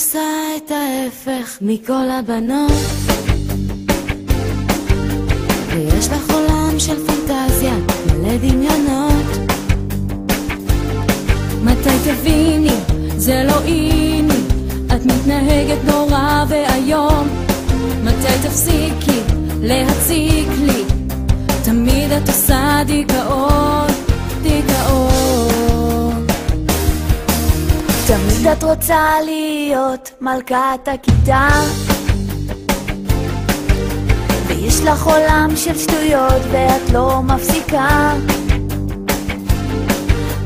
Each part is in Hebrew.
עושה את ההפך מכל הבנות, ויש לך עולם של פנטזיה מלא דמיונות. מתי תביני, זה לא איני, את מתנהגת נורא והיום. מתי תפסיקי להציק לי, תמיד את עושה דיכאון, דיכאון. תמיד את רוצה להיות מלכת הכיתה, ויש לך עולם של שטויות ואת לא מפסיקה.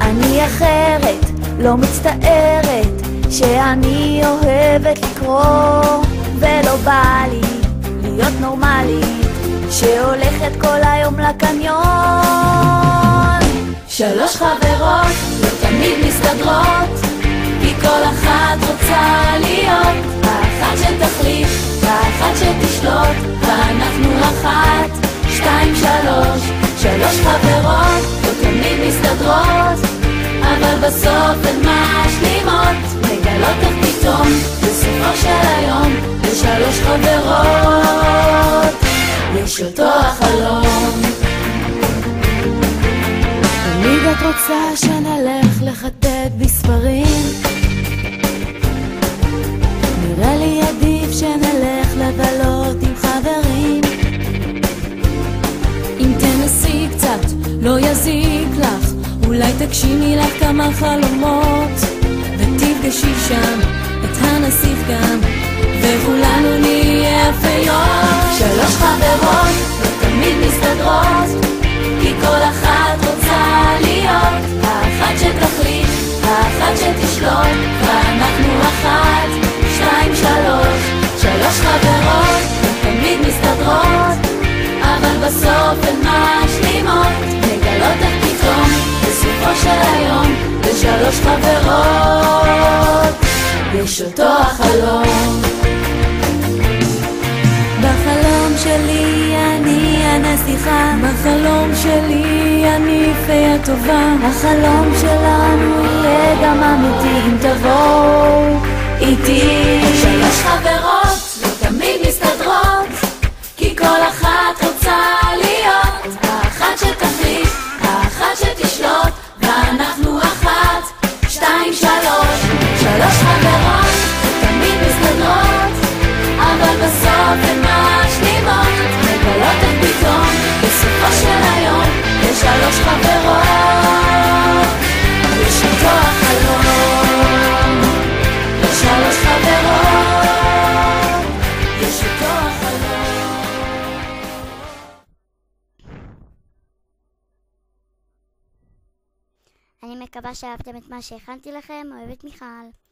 אני אחרת, לא מצטערת, שאני אוהבת לקרוא, ולא בא לי להיות נורמלית שהולכת כל היום לקניון. 3 חברות לא תמיד מסתדרות, כי כל אחת רוצה להיות האחת שתחליט, האחת שתשלוט, ואנחנו 1, 2, 3. 3 חברות לא תמיד מסתדרות, אבל בסוף הן משלימות, מגלות איך פתאום בסופו של היום ל3 חברות יש אותו החלום. תמיד את רוצה שנלך לחטט בספרים, נראה לי עדיף שנלך לבלות עם חברים. אם תנסי קצת לא יזיק לך, אולי תגשימי לך כמה חלומות, ותפגשי שם את הנסיך גם, וכולנו נהיה אפיות. 3 חברות לא תמיד מסתדרות, כי כל אחת רוצה להיות האחת שתחליט, האחת שתשלוט, ואנחנו 1, 2, 3. 3 חברות לא תמיד מסתדרות, אבל בסוף הן משלימות, מגלות איך פתאום בסופו של היום ל3 חברות יש אותו החלום. בחלום שלי אני הנסיכה, בחלום שלי אני פיה טובה, החלום שלנו יהיה גם אמיתי אם תבואו איתי. 3 חברות לא תמיד מסתדרות, כי כל אחת רוצה להיות האחת שתחליט, האחת שתשלוט, ואנחנו 1, 2, 3. 3 חברות תמיד מסתדרות, אבל בסוף הן משלימות, מגלות איך פתאום בסופו של היום ל3 חברות יש אותו החלום. ל3 חברות יש אותו החלום. אני מקווה שאהבתם את מה שהכנתי לכם. אוהבת מיכל.